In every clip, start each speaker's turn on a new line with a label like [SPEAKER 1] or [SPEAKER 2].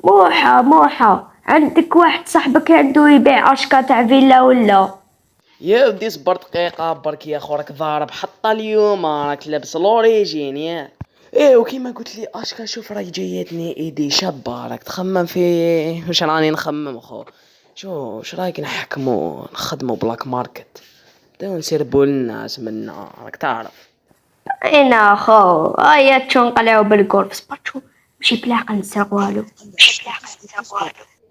[SPEAKER 1] موحة عندك واحد صاحبك عنده يبيع اشكا تاع فيلا ولا؟
[SPEAKER 2] يا ودي صبر دقيقة برك يا خو، راك ضارب حتى اليوم راك لابس لوريجين يا ايه. وكيما قلت لي اشكا، شوف راهي جايتني ايدي شابة، راك تخمم في واش راني نخمم خو. شو واش رايك نحكمو نخدمو بلاك ماركت، بداو نسربو للناس منا، راك تعرف.
[SPEAKER 1] انا خو هيا تشو نقلعو بالغولف صبر تشو ماشي بالعقل نسرق والو.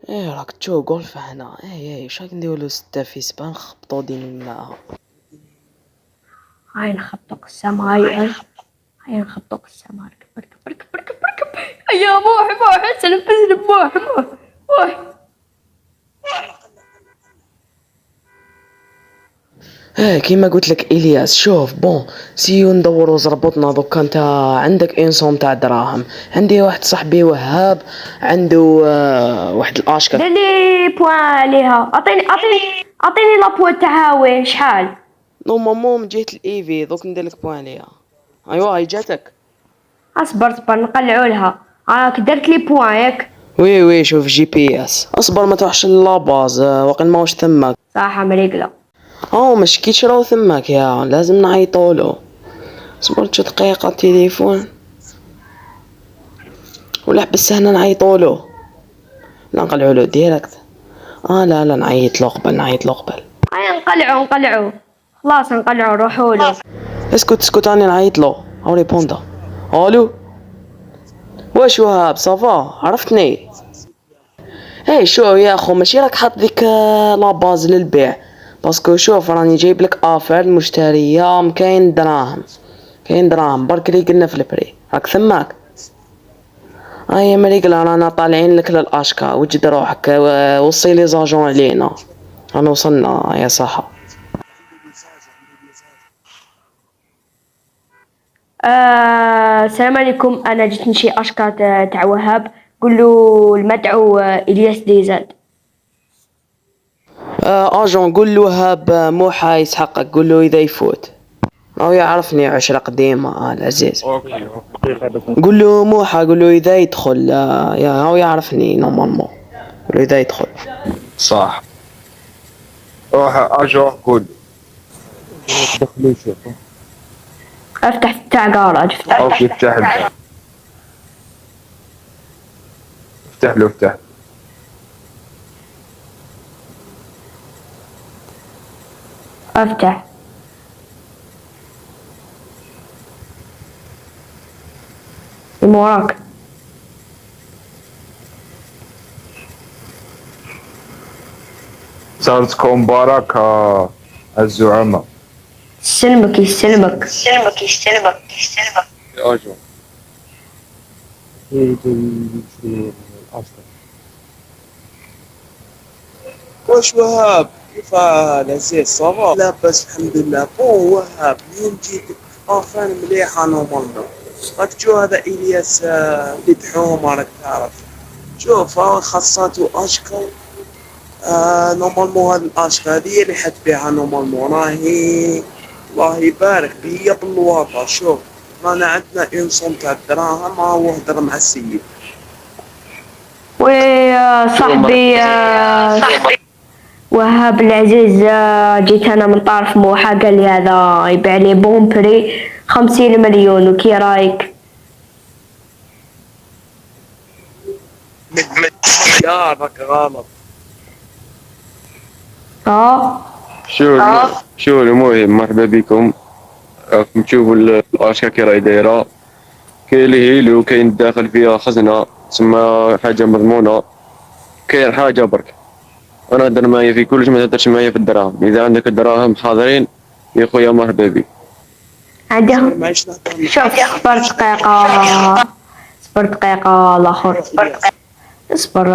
[SPEAKER 2] ايه راك تشو غولف هنا، ايه شاك نديرولو 6 في 7 نخبطو دين معاها.
[SPEAKER 1] هاي نخبطو قسام هاي نخبطو قسام ركب. هيا موح سلم موح.
[SPEAKER 2] ايه كيما قلت لك الياس، شوف بون سيو ندورو زربطنا دوكا. انت عندك انسوم تاع دراهم، عندي واحد صاحبي وهاب عنده واحد الاشكال.
[SPEAKER 1] دير لي بوان ليها، اعطيني لابوان تاعها وين شحال؟
[SPEAKER 2] نورمالمون من جهة الايفي دوك نديرلك بوان ليها. ايوا هاي جاتك.
[SPEAKER 1] اصبر نقلعو لها. راك درت لي بوان ياك؟
[SPEAKER 2] وي شوف جي بي اس، اصبر ما تروحش لاباز واقيلا ماهوش ثماك.
[SPEAKER 1] صح مريقله.
[SPEAKER 2] ما شكيتش راهو ثماك، يا لازم نعيطولو. صبر شو دقيقة تليفون ولا حبس هنا نعيطولو، لا نقلعولو ديريكت. لا نعيط له قبل.
[SPEAKER 1] هيا نقلعو خلاص نقلعو روحولو.
[SPEAKER 2] اسكت راني نعيط له او ريبوندا. الو واش وهاب صافا عرفتني؟ شو يا اخو، ماشي راك حاط ديك لاباز للبيع؟ باسكو شوف راني جايب لك افير المشتريه، كاين دراهم برك اللي قلنا في البري، راك ثماك. يا مريقلا رانا طالعين لك للاشكا، وجد روحك وصي لي زاجون علينا، رانا وصلنا يا صاحب.
[SPEAKER 1] السلام عليكم، انا جيت نشي اشكا تاع وهاب، قولوا المدعو الياس ديزاد.
[SPEAKER 2] اجون قول له وهاب موحى يسحقك، قول له اذا يفوت، هو يعرفني عشرة قديمة العزيز.
[SPEAKER 3] اوكي.
[SPEAKER 2] قول له موحى، قول له اذا يدخل يا هو يعرفني نورمالمون، قول له اذا يدخل.
[SPEAKER 3] صح. روح اجو قول. دخلوا شوفوا.
[SPEAKER 1] افتح تاع جاراج
[SPEAKER 3] اوكي افتح له. افتح.
[SPEAKER 1] افتح. من وراك.
[SPEAKER 3] صارتكم مباركة الزعماء.
[SPEAKER 1] يسلمك.
[SPEAKER 3] اجو.
[SPEAKER 4] واش وهاب كيف العزيز صافا؟ لاباس الحمد لله. بون وهاب منين جيت افان مليحه نورمالمون. راك تشوف هذا الياس اللي دحومه راك تعرف. شوف خاصاتو اشكال. نورمالمون هاد الاشكال هذه اللي حتبيعها نورمالمون راهي الله يبارك هي بالواطه. شوف رانا عندنا انسون تاع الدراهم، هو هدر مع السيد.
[SPEAKER 1] وي صاحبي وهاب العزيز، جيت انا من طرف موحى قال لي هذا يبيع لي بومبري 50 مليون، وكي رايك؟
[SPEAKER 4] يا راك غلط.
[SPEAKER 3] شو المهم، مرحبا بكم. راكم تشوفوا الاشكال كي راهي دايره، كاين اللي هيلو، كاين داخل فيها خزنه تسمى حاجه مضمونه، كاين حاجه برك. انا نهضر معايا في كلش، ما تهدرش معايا في الدراهم. اذا عندك الدراهم حاضرين يا خويا مرحبا بك.
[SPEAKER 1] عندهم.
[SPEAKER 4] معيش نهضر.
[SPEAKER 1] شوف صبر دقيقة الاخر. اصبر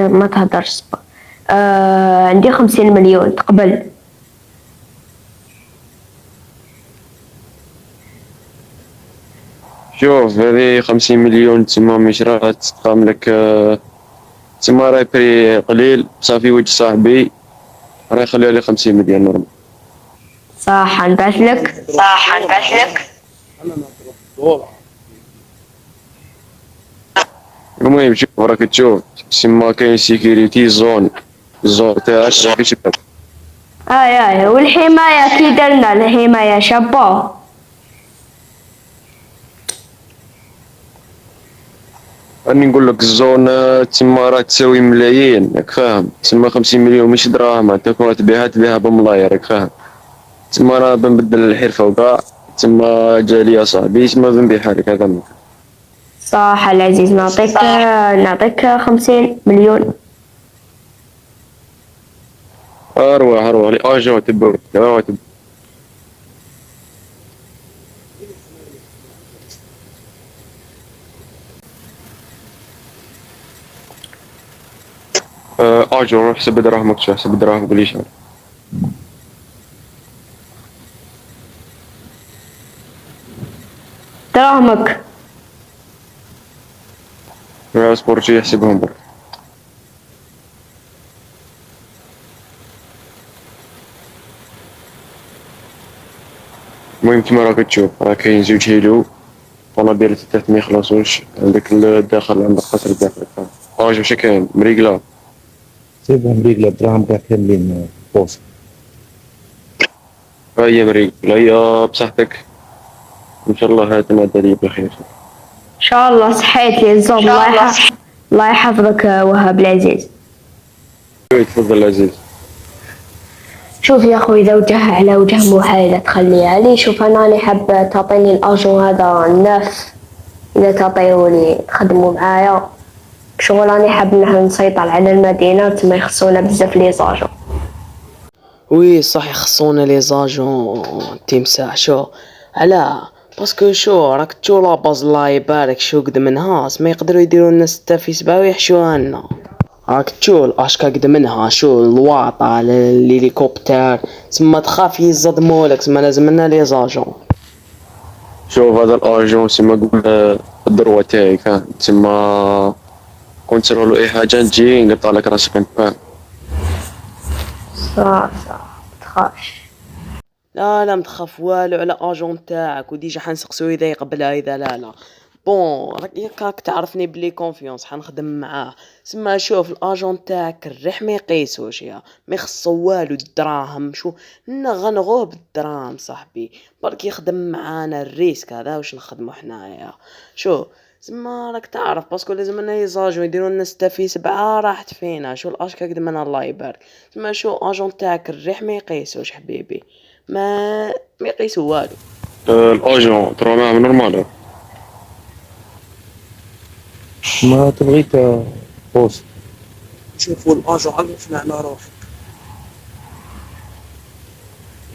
[SPEAKER 1] ما تهدرش صبر. عندي 50 مليون تقبل؟
[SPEAKER 3] شوف هذه 50 مليون تسمى مش راه تقام لك، تسمى راهي بري قليل صافي. وجه صاحبي راه يخليها لي 50 مليون نورمال.
[SPEAKER 1] صح نبعث لك.
[SPEAKER 4] انا نضرب دولار.
[SPEAKER 3] المهم شوف راك تشوف تسمى كاين سيكيوريتي زون تاعك راك شباب.
[SPEAKER 1] اي والحماية كي درنا الحماية شابو.
[SPEAKER 3] راني نقول لك الزون تسمى راه تساوي ملايين راك فاهم، تسمى 50 مليون ماشي دراهم، انت كون تبيعها بملايين راك فاهم. تسمى راه بنبدل الحرفة وكاع، تسمى جالي صاحبي تسمى بنبيعها لك هذا منك.
[SPEAKER 1] صح العزيز، نعطيك 50 مليون.
[SPEAKER 3] اروح لي اجون تبعو تبعو. اجون روح حسب دراهمك، شو حسب دراهمك ليش
[SPEAKER 1] دراهمك.
[SPEAKER 3] سبورتي يحسبهم برك. المهم كيما راك تشوف راه كاين زوج هيلو طونوبيل تحت ما يخلصوش، عندك الداخل عندك قصر الداخل اجون واش كاين مريقلة.
[SPEAKER 5] سيبهم رجلة دراهم كاع كاملين بوس.
[SPEAKER 3] ها هي مريقلة هي بصحتك ان شاء الله هات نادى بخير.
[SPEAKER 1] ان شاء الله صحيت يا الزوم. الله يحفظك وهاب العزيز.
[SPEAKER 3] تفضل عزيز.
[SPEAKER 1] شوف يا اخوي، اذا وجه على وجه محايدة تخليها لي. شوف انا راني حاب تعطيني الاجون هذا الناف، اذا تعطيهولي تخدموا معايا شغل. راني حاب نسيطر على المدينة، تما يخصونا بزاف لي زاجون.
[SPEAKER 2] وي صح يخصونا لي زاجون تمساح. شو علاه؟ باسكو شو راك تشو لاباز الله يبارك شو قد منها ما يقدروا يديروا لنا 6 في 7 ويحشوها لنا. راك تشو الاشكا قد منها شو الواطة الهليكوبتر تسمى تخاف يصدمولك، تسمى لازم لنا لي زاجون.
[SPEAKER 3] شوف هذا الاجون تسمى قول الذروة تاعي فاهم، تسمى كون تصيرولو اي حاجة نجي نقطع لك راسك انت فاهم.
[SPEAKER 1] صح متخافش.
[SPEAKER 2] لا متخاف والو على اجون تاعك، وديجا حنسقسو اذا يقبلها اذا لا. بون راك تعرفني بلي كونفيونس حنخدم معاه. سما شوف الاجون تاعك الريح ما يقيسوش يا ما يخصو والو الدراهم. شو غنغوه بالدراهم صاحبي، برك يخدم معانا الريسك هذا واش نخدمو حنايا. شو سما راك تعرف باسكو لازم لنا يزاجو يديروا لنا 6 في 7 راحت فينا. شو الاشكا قد من الله يبارك. سما شو اجون تاعك الريح ما يقيسوش حبيبي، ما يقيسو والو.
[SPEAKER 3] الاجون ترى معاه نورمال.
[SPEAKER 5] ما تبغيك بوس.
[SPEAKER 4] شوفوا الاجون عرفنا على روحك.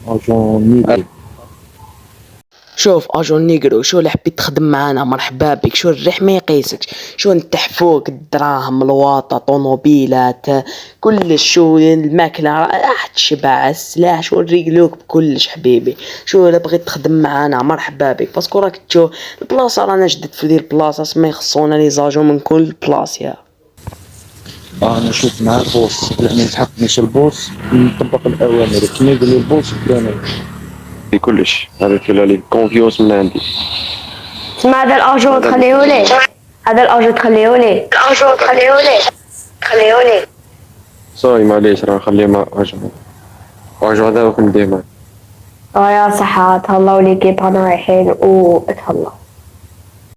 [SPEAKER 5] اجون نيجي.
[SPEAKER 2] شوف اجون نيجرو شو اللي حبيت تخدم معانا مرحبا بك. شو الريح ما يقيسكش، شو نتحفوك الدراهم الواطة طوموبيلات كلش. شو الماكلة راح تشبع السلاح شو نريقلوك بكلش حبيبي. شو الا بغيت تخدم معانا مرحبا بك، باسكو راك تشوف البلاصة رانا جدد في دير البلاصة سما يخصونا لي زاجو من كل بلاصة.
[SPEAKER 5] انا نشوف مع البوس لاني يتحكمش البوس نطبق الاوامر كيما يقول لي البوس كان
[SPEAKER 3] في كلش هذا لي كونفيونس من عندي.
[SPEAKER 1] اسمع هذا الاجون تخليهولي، هذا الاجون تخليهولي.
[SPEAKER 3] صاي معليش راه نخليه مع اجون هذا وكنديه معاه.
[SPEAKER 1] يا صحة تهلاو لي كيف انا رايحين وتهلاو.